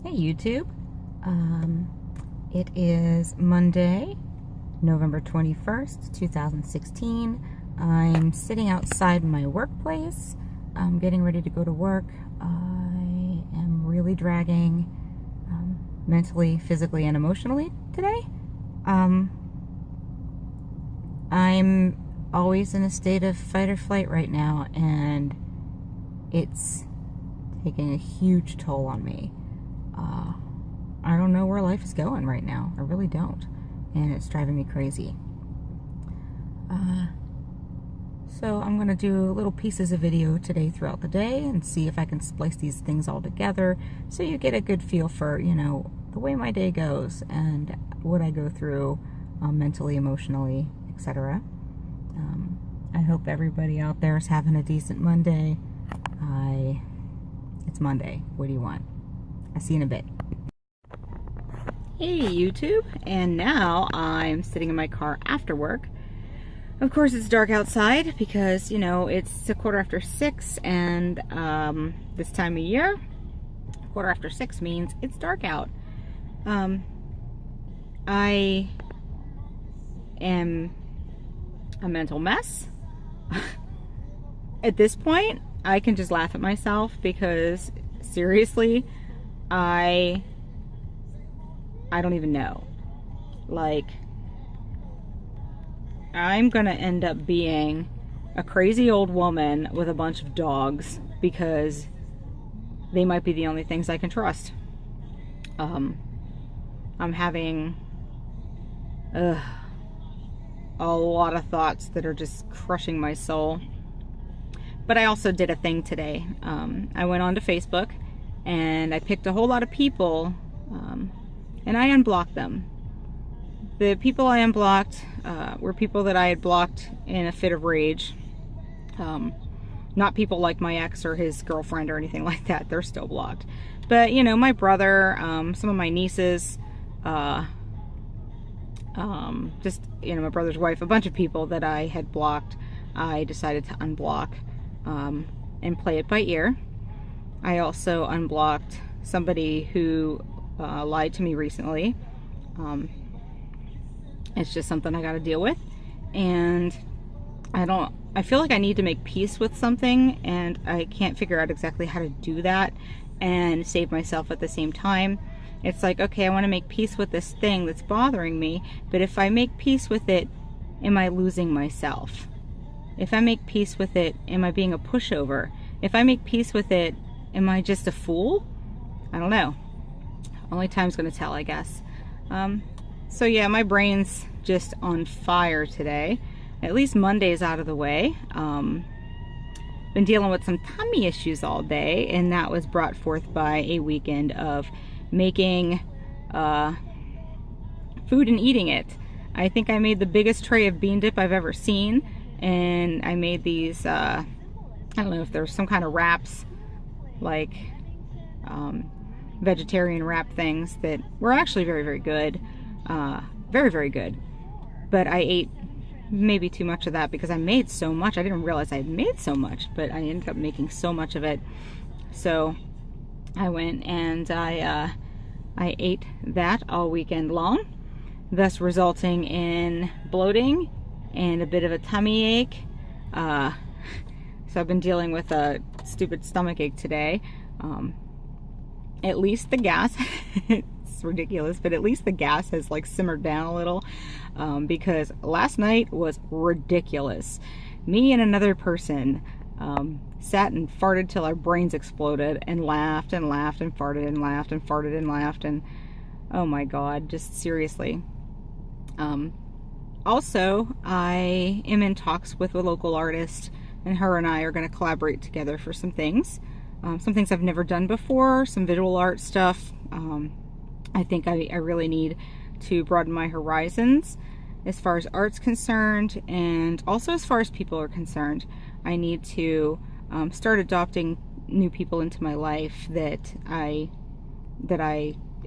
Hey YouTube. It is Monday, November 21st, 2016. I'm sitting outside my workplace. I'm getting ready to go to work. I am really dragging mentally, physically, and emotionally today. I'm always in a state of fight or flight right now, and it's taking a huge toll on me. I don't know where life is going right now. I really don't. And it's driving me crazy. So I'm going to do little pieces of video today throughout the day and see if I can splice these things all together so you get a good feel for, you know, the way my day goes and what I go through mentally, emotionally, etc. I hope everybody out there is having a decent Monday. It's Monday. What do you want? I'll see you in a bit. Hey YouTube, and now I'm sitting in my car after work. Of course it's dark outside because, you know, it's 6:15 and this time of year, 6:15 means it's dark out. I am a mental mess. At this point, I can just laugh at myself because seriously, I don't even know. Like, I'm gonna end up being a crazy old woman with a bunch of dogs because they might be the only things I can trust. I'm having a lot of thoughts that are just crushing my soul. But I also did a thing today. I went onto Facebook and I picked a whole lot of people and I unblocked them. The people I unblocked were people that I had blocked in a fit of rage. Not people like my ex or his girlfriend or anything like that. They're still blocked. But, you know, my brother, some of my nieces, just, you know, my brother's wife, a bunch of people that I had blocked, I decided to unblock and play it by ear. I also unblocked somebody who lied to me recently. It's just something I got to deal with, and I feel like I need to make peace with something, and I can't figure out exactly how to do that and save myself at the same time. It's like, okay, I want to make peace with this thing that's bothering me, but if I make peace with it, am I losing myself? If I make peace with it, am I being a pushover? If I make peace with it, am I just a fool? I don't know. Only time's gonna tell, I guess. So yeah, my brain's just on fire today. At least Monday's out of the way. Been dealing with some tummy issues all day, and that was brought forth by a weekend of making food and eating it. I think I made the biggest tray of bean dip I've ever seen, and I made these, I don't know if there's some kind of wraps, like vegetarian wrap things that were actually very, very good. Very, very good. But I ate maybe too much of that because I made so much. I didn't realize I had made so much, but I ended up making so much of it. So I went and I ate that all weekend long, thus resulting in bloating and a bit of a tummy ache. So I've been dealing with a stupid stomach ache today. At least the gas, it's ridiculous, but at least the gas has like simmered down a little, because last night was ridiculous. Me and another person sat and farted till our brains exploded and laughed and laughed and farted and laughed and farted and laughed, and oh my god, just seriously. Also, I am in talks with a local artist, and her and I are going to collaborate together for some things. Some things I've never done before, some visual art stuff. I think I really need to broaden my horizons as far as art's concerned, and also as far as people are concerned. I need to start adopting new people into my life that I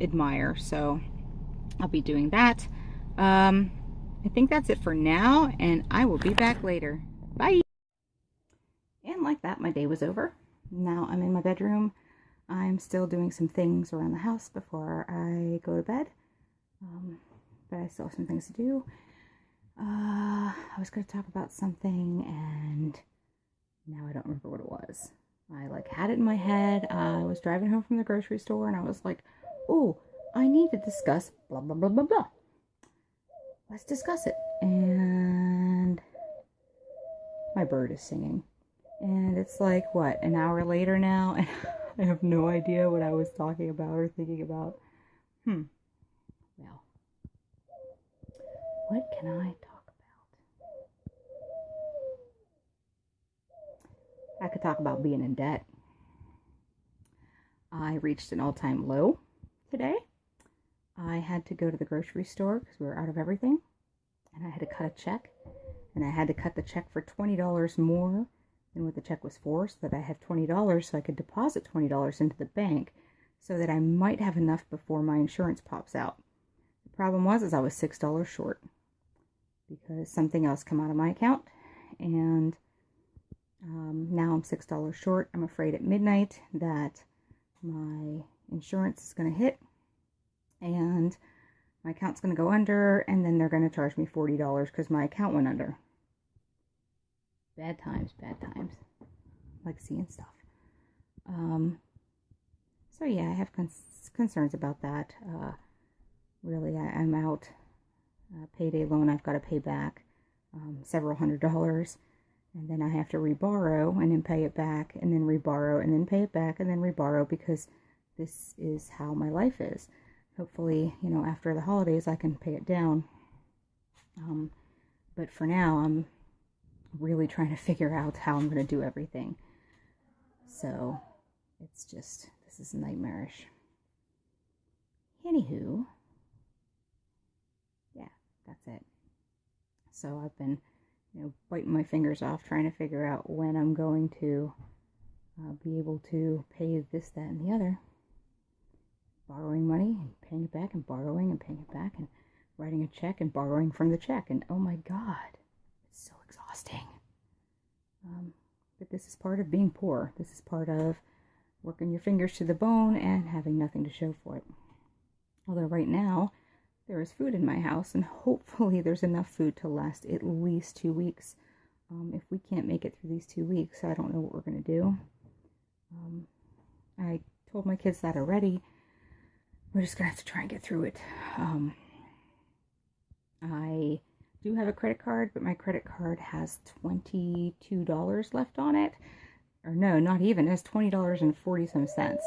admire. So I'll be doing that. I think that's it for now, and I will be back later. Bye! And like that, my day was over. Now I'm in my bedroom. I'm still doing some things around the house before I go to bed, but I still have some things to do. I was going to talk about something, and now I don't remember what it was. I had it in my head. I was driving home from the grocery store, and I was like, oh, I need to discuss blah, blah, blah, blah, blah. Let's discuss it. And my bird is singing. And it's what, an hour later now? And I have no idea what I was talking about or thinking about. Well, what can I talk about? I could talk about being in debt. I reached an all-time low today. I had to go to the grocery store because we were out of everything. And I had to cut a check. And I had to cut the check for $20 more than what the check was for, so that I have $20 so I could deposit $20 into the bank so that I might have enough before my insurance pops out. The problem was I was $6 short because something else came out of my account, and now I'm $6 short. I'm afraid at midnight that my insurance is going to hit and my account's going to go under, and then they're going to charge me $40 because my account went under. Bad times, bad times. Like seeing stuff. So yeah, I have concerns about that. Really, I'm out. Payday loan I've got to pay back several $100s, and then I have to reborrow and then pay it back, and then reborrow and then pay it back, and then reborrow, because this is how my life is. Hopefully, after the holidays I can pay it down. But for now, I'm really trying to figure out how I'm going to do everything. So it's just, this is nightmarish. Anywho, yeah, that's it. So I've been, biting my fingers off trying to figure out when I'm going to be able to pay this, that, and the other. Borrowing money and paying it back, and borrowing and paying it back, and writing a check and borrowing from the check. And oh my God, it's so exhausting. But this is part of being poor. This is part of working your fingers to the bone and having nothing to show for it. Although right now, there is food in my house, and hopefully there's enough food to last at least 2 weeks. If we can't make it through these 2 weeks, I don't know what we're going to do. I told my kids that already. We're just going to have to try and get through it. I do have a credit card, but my credit card has $22 left on it. Or no, not even. It has $20.40.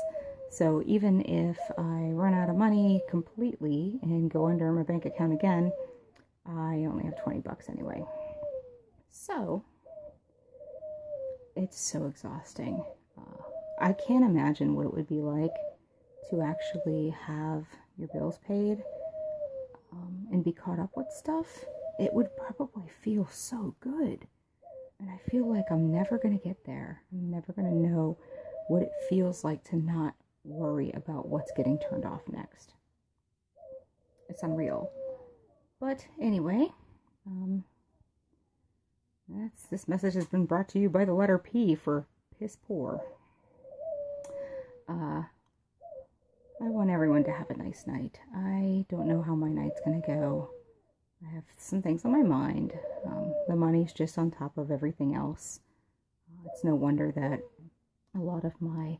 So even if I run out of money completely and go under my bank account again, I only have 20 bucks anyway. So it's so exhausting. I can't imagine what it would be like to actually have your bills paid and be caught up with stuff. It would probably feel so good. And I feel like I'm never going to get there. I'm never going to know what it feels like to not worry about what's getting turned off next. It's unreal. But anyway, this message has been brought to you by the letter P for piss poor. I want everyone to have a nice night. I don't know how my night's going to go. I have some things on my mind. The money's just on top of everything else. It's no wonder that a lot of my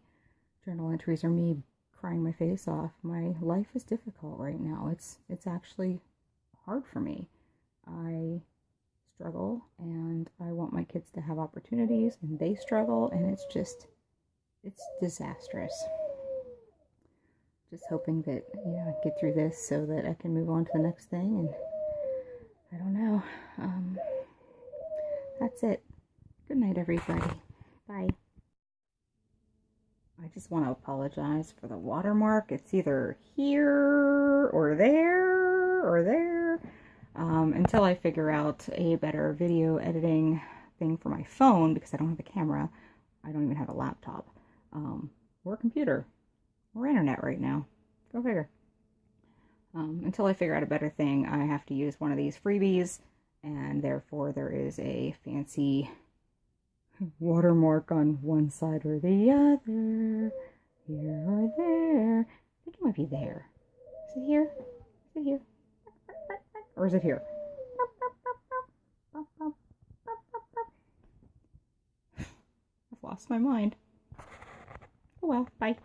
journal entries are me crying my face off. My life is difficult right now. It's actually hard for me. I struggle, and I want my kids to have opportunities, and they struggle, and it's disastrous. Just hoping that, I get through this so that I can move on to the next thing, and I don't know. That's it. Good night, everybody. Bye. I just want to apologize for the watermark. It's either here or there or there. Until I figure out a better video editing thing for my phone, because I don't have a camera. I don't even have a laptop. Or a computer. Or internet right now. Go figure. Until I figure out a better thing, I have to use one of these freebies, and therefore there is a fancy watermark on one side or the other. Here or there. I think it might be there. Is it here? Is it here? Or is it here? I've lost my mind. Oh well, bye.